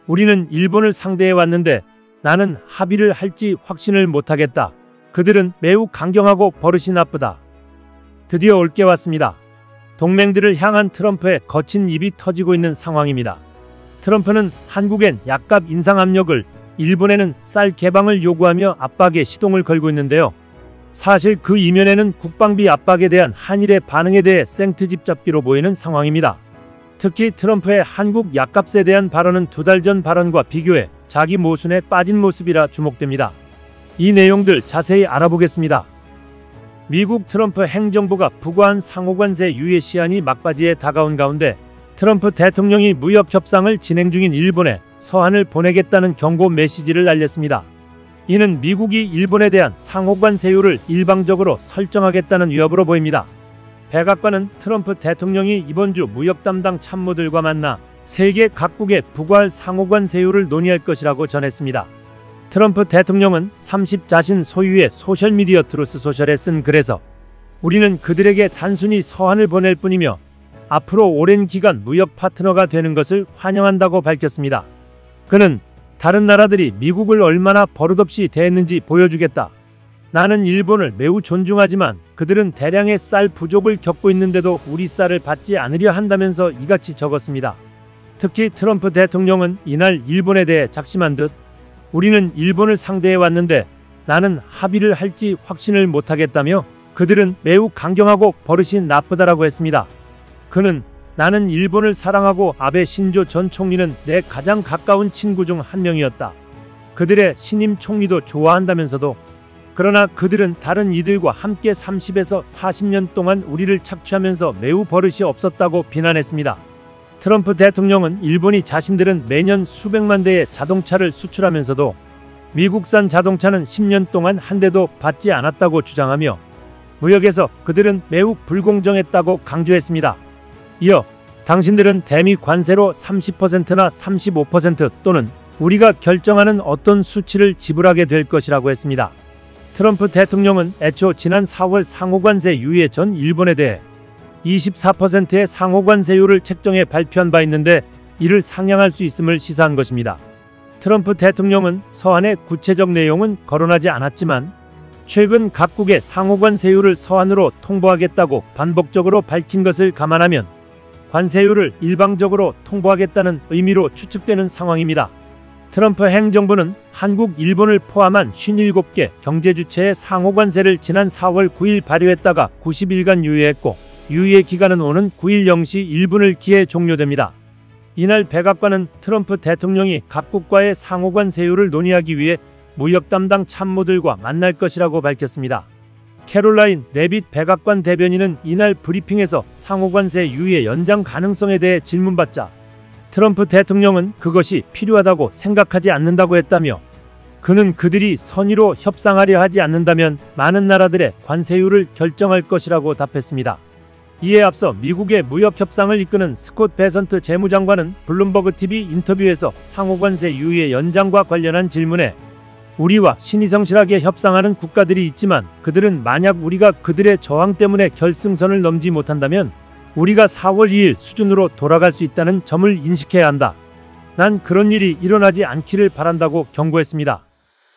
우리는 일본을 상대해 왔는데 나는 합의를 할지 확신을 못하겠다. 그들은 매우 강경하고 버릇이 나쁘다. 드디어 올게 왔습니다. 동맹들을 향한 트럼프의 거친 입이 터지고 있는 상황입니다. 트럼프는 한국엔 약값 인상 압력을, 일본에는 쌀 개방을 요구하며 압박에 시동을 걸고 있는데요. 사실 그 이면에는 국방비 압박에 대한 한일의 반응에 대해 생트집 잡기로 보이는 상황입니다. 특히 트럼프의 한국 약값에 대한 발언은 2달 전 발언과 비교해 자기 모순에 빠진 모습이라 주목됩니다. 이 내용들 자세히 알아보겠습니다. 미국 트럼프 행정부가 부과한 상호관세 유예 시한이 막바지에 다가온 가운데 트럼프 대통령이 무역 협상을 진행 중인 일본에 서한을 보내겠다는 경고 메시지를 날렸습니다. 이는 미국이 일본에 대한 상호관세율을 일방적으로 설정하겠다는 위협으로 보입니다. 백악관은 트럼프 대통령이 이번 주 무역 담당 참모들과 만나 세계 각국에 부과할 상호관세율을 논의할 것이라고 전했습니다. 트럼프 대통령은 30 자신 소유의 소셜미디어 트루스 소셜에 쓴 글에서 우리는 그들에게 단순히 서한을 보낼 뿐이며 앞으로 오랜 기간 무역 파트너가 되는 것을 환영한다고 밝혔습니다. 그는 다른 나라들이 미국을 얼마나 버릇없이 대했는지 보여주겠다. 나는 일본을 매우 존중하지만 그들은 대량의 쌀 부족을 겪고 있는데도 우리 쌀을 받지 않으려 한다면서 이같이 적었습니다. 특히 트럼프 대통령은 이날 일본에 대해 작심한 듯 우리는 일본을 상대해 왔는데 나는 합의를 할지 확신을 못하겠다며 그들은 매우 강경하고 버릇이 나쁘다라고 했습니다. 그는 나는 일본을 사랑하고 아베 신조 전 총리는 내 가장 가까운 친구 중 한 명이었다. 그들의 신임 총리도 좋아한다면서도 그러나 그들은 다른 이들과 함께 30에서 40년 동안 우리를 착취하면서 매우 버릇이 없었다고 비난했습니다. 트럼프 대통령은 일본이 자신들은 매년 수백만 대의 자동차를 수출하면서도 미국산 자동차는 10년 동안 한 대도 받지 않았다고 주장하며 무역에서 그들은 매우 불공정했다고 강조했습니다. 이어 당신들은 대미 관세로 30%나 35% 또는 우리가 결정하는 어떤 수치를 지불하게 될 것이라고 했습니다. 트럼프 대통령은 애초 지난 4월 상호관세 유예 전 일본에 대해 24%의 상호관세율을 책정해 발표한 바 있는데 이를 상향할 수 있음을 시사한 것입니다. 트럼프 대통령은 서한의 구체적 내용은 거론하지 않았지만 최근 각국의 상호관세율을 서한으로 통보하겠다고 반복적으로 밝힌 것을 감안하면 관세율을 일방적으로 통보하겠다는 의미로 추측되는 상황입니다. 트럼프 행정부는 한국, 일본을 포함한 57개 경제주체의 상호관세를 지난 4월 9일 발효했다가 90일간 유예했고 유예 기간은 오는 9일 0시 1분을 기해 종료됩니다. 이날 백악관은 트럼프 대통령이 각국과의 상호관세율을 논의하기 위해 무역 담당 참모들과 만날 것이라고 밝혔습니다. 캐롤라인 레빗 백악관 대변인은 이날 브리핑에서 상호관세 유예 연장 가능성에 대해 질문받자 트럼프 대통령은 그것이 필요하다고 생각하지 않는다고 했다며 그는 그들이 선의로 협상하려 하지 않는다면 많은 나라들의 관세율을 결정할 것이라고 답했습니다. 이에 앞서 미국의 무역 협상을 이끄는 스콧 베선트 재무장관은 블룸버그 TV 인터뷰에서 상호관세 유예 연장과 관련한 질문에 우리와 신의성실하게 협상하는 국가들이 있지만 그들은 만약 우리가 그들의 저항 때문에 결승선을 넘지 못한다면 우리가 4월 2일 수준으로 돌아갈 수 있다는 점을 인식해야 한다. 난 그런 일이 일어나지 않기를 바란다고 경고했습니다.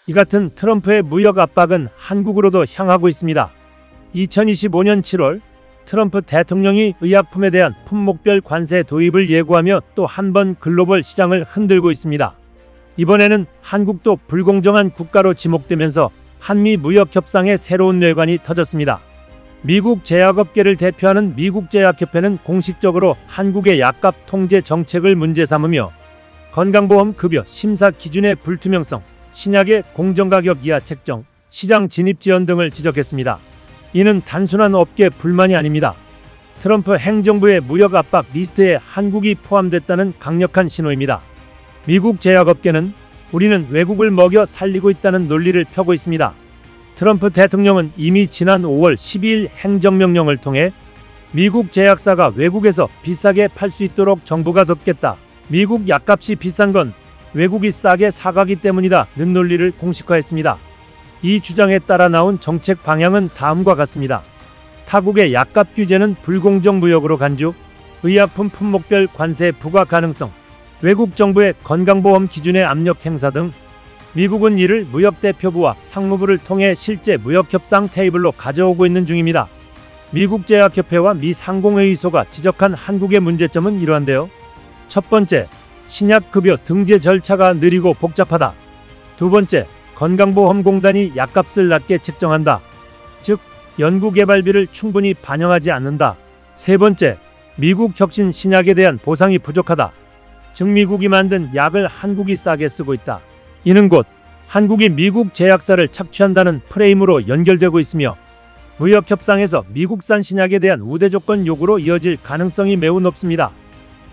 이 같은 트럼프의 무역 압박은 한국으로도 향하고 있습니다. 2025년 7월 트럼프 대통령이 의약품에 대한 품목별 관세 도입을 예고하며 또 한 번 글로벌 시장을 흔들고 있습니다. 이번에는 한국도 불공정한 국가로 지목되면서 한미 무역 협상에 새로운 뇌관이 터졌습니다. 미국 제약업계를 대표하는 미국제약협회는 공식적으로 한국의 약값 통제 정책을 문제 삼으며 건강보험 급여 심사 기준의 불투명성, 신약의 공정가격 이하 책정, 시장 진입 지연 등을 지적했습니다. 이는 단순한 업계 불만이 아닙니다. 트럼프 행정부의 무역 압박 리스트에 한국이 포함됐다는 강력한 신호입니다. 미국 제약업계는 우리는 외국을 먹여 살리고 있다는 논리를 펴고 있습니다. 트럼프 대통령은 이미 지난 5월 12일 행정명령을 통해 미국 제약사가 외국에서 비싸게 팔 수 있도록 정부가 돕겠다. 미국 약값이 비싼 건 외국이 싸게 사가기 때문이다. 는 논리를 공식화했습니다. 이 주장에 따라 나온 정책 방향은 다음과 같습니다. 타국의 약값 규제는 불공정 무역으로 간주, 의약품 품목별 관세 부과 가능성, 외국 정부의 건강보험 기준의 압력 행사 등 미국은 이를 무역대표부와 상무부를 통해 실제 무역협상 테이블로 가져오고 있는 중입니다. 미국 제약협회와 미 상공회의소가 지적한 한국의 문제점은 이러한데요. 첫 번째, 신약급여 등재 절차가 느리고 복잡하다. 두 번째, 건강보험공단이 약값을 낮게 책정한다. 즉, 연구개발비를 충분히 반영하지 않는다. 세 번째, 미국 혁신 신약에 대한 보상이 부족하다. 즉 미국이 만든 약을 한국이 싸게 쓰고 있다. 이는 곧 한국이 미국 제약사를 착취한다는 프레임으로 연결되고 있으며 무역협상에서 미국산 신약에 대한 우대조건 요구로 이어질 가능성이 매우 높습니다.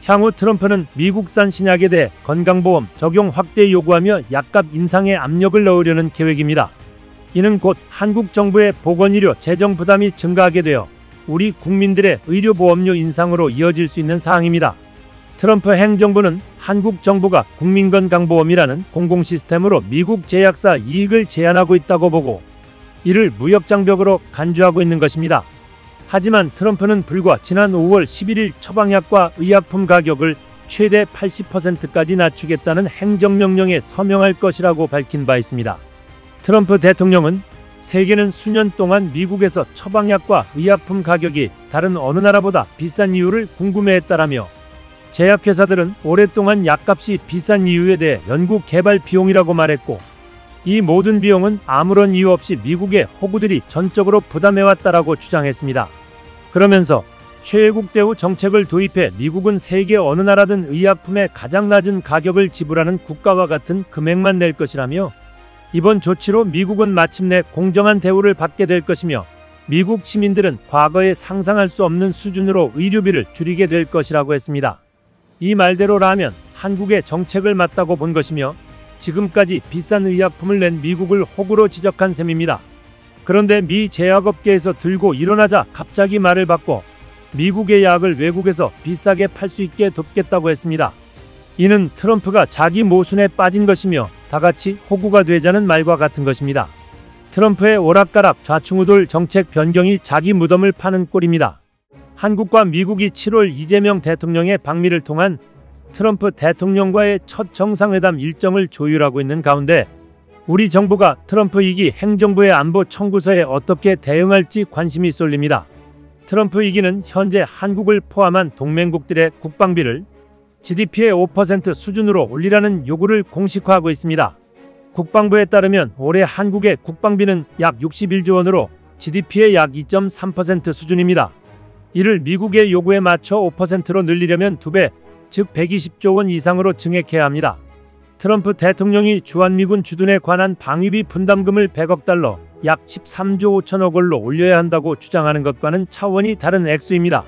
향후 트럼프는 미국산 신약에 대해 건강보험 적용 확대 요구하며 약값 인상에 압력을 넣으려는 계획입니다. 이는 곧 한국 정부의 보건의료 재정 부담이 증가하게 되어 우리 국민들의 의료보험료 인상으로 이어질 수 있는 사항입니다. 트럼프 행정부는 한국 정부가 국민건강보험이라는 공공시스템으로 미국 제약사 이익을 제한하고 있다고 보고 이를 무역장벽으로 간주하고 있는 것입니다. 하지만 트럼프는 불과 지난 5월 11일 처방약과 의약품 가격을 최대 80%까지 낮추겠다는 행정명령에 서명할 것이라고 밝힌 바 있습니다. 트럼프 대통령은 세계는 수년 동안 미국에서 처방약과 의약품 가격이 다른 어느 나라보다 비싼 이유를 궁금해했다라며 제약회사들은 오랫동안 약값이 비싼 이유에 대해 연구 개발 비용이라고 말했고 이 모든 비용은 아무런 이유 없이 미국의 호구들이 전적으로 부담해왔다라고 주장했습니다. 그러면서 최애국 대우 정책을 도입해 미국은 세계 어느 나라든 의약품의 가장 낮은 가격을 지불하는 국가와 같은 금액만 낼 것이라며 이번 조치로 미국은 마침내 공정한 대우를 받게 될 것이며 미국 시민들은 과거에 상상할 수 없는 수준으로 의료비를 줄이게 될 것이라고 했습니다. 이 말대로라면 한국의 정책을 맞다고 본 것이며 지금까지 비싼 의약품을 낸 미국을 호구로 지적한 셈입니다. 그런데 미 제약업계에서 들고 일어나자 갑자기 말을 바꿔 미국의 약을 외국에서 비싸게 팔 수 있게 돕겠다고 했습니다. 이는 트럼프가 자기 모순에 빠진 것이며 다같이 호구가 되자는 말과 같은 것입니다. 트럼프의 오락가락 좌충우돌 정책 변경이 자기 무덤을 파는 꼴입니다. 한국과 미국이 7월 이재명 대통령의 방미를 통한 트럼프 대통령과의 첫 정상회담 일정을 조율하고 있는 가운데 우리 정부가 트럼프 2기 행정부의 안보 청구서에 어떻게 대응할지 관심이 쏠립니다. 트럼프 2기는 현재 한국을 포함한 동맹국들의 국방비를 GDP의 5% 수준으로 올리라는 요구를 공식화하고 있습니다. 국방부에 따르면 올해 한국의 국방비는 약 61조 원으로 GDP의 약 2.3% 수준입니다. 이를 미국의 요구에 맞춰 5%로 늘리려면 2배, 즉 120조 원 이상으로 증액해야 합니다. 트럼프 대통령이 주한미군 주둔에 관한 방위비 분담금을 100억 달러, 약 13조 5천억 원로 올려야 한다고 주장하는 것과는 차원이 다른 액수입니다.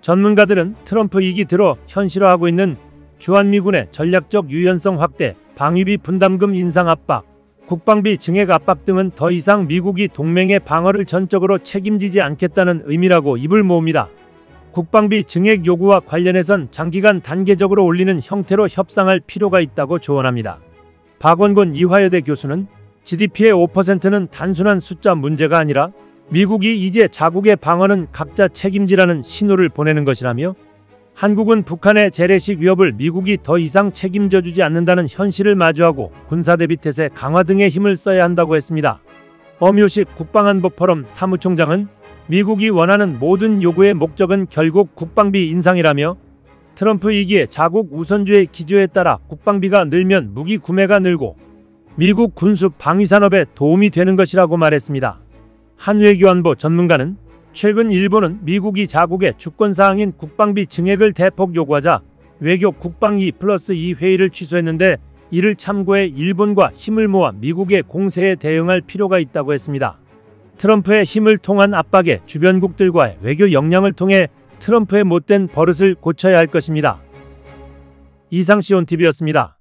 전문가들은 트럼프 2기 들어 현실화하고 있는 주한미군의 전략적 유연성 확대, 방위비 분담금 인상 압박, 국방비 증액 압박 등은 더 이상 미국이 동맹의 방어를 전적으로 책임지지 않겠다는 의미라고 입을 모읍니다. 국방비 증액 요구와 관련해선 장기간 단계적으로 올리는 형태로 협상할 필요가 있다고 조언합니다. 박원곤 이화여대 교수는 GDP의 5%는 단순한 숫자 문제가 아니라 미국이 이제 자국의 방어는 각자 책임지라는 신호를 보내는 것이라며 한국은 북한의 재래식 위협을 미국이 더 이상 책임져주지 않는다는 현실을 마주하고 군사대비 태세 강화 등의 힘을 써야 한다고 했습니다. 엄효식 국방안보포럼 사무총장은 미국이 원하는 모든 요구의 목적은 결국 국방비 인상이라며 트럼프 2기의 자국 우선주의 기조에 따라 국방비가 늘면 무기 구매가 늘고 미국 군수 방위산업에 도움이 되는 것이라고 말했습니다. 한 외교안보 전문가는 최근 일본은 미국이 자국의 주권사항인 국방비 증액을 대폭 요구하자 외교 국방 2+2 회의를 취소했는데 이를 참고해 일본과 힘을 모아 미국의 공세에 대응할 필요가 있다고 했습니다. 트럼프의 힘을 통한 압박에 주변국들과의 외교 역량을 통해 트럼프의 못된 버릇을 고쳐야 할 것입니다. 이상 시온TV였습니다.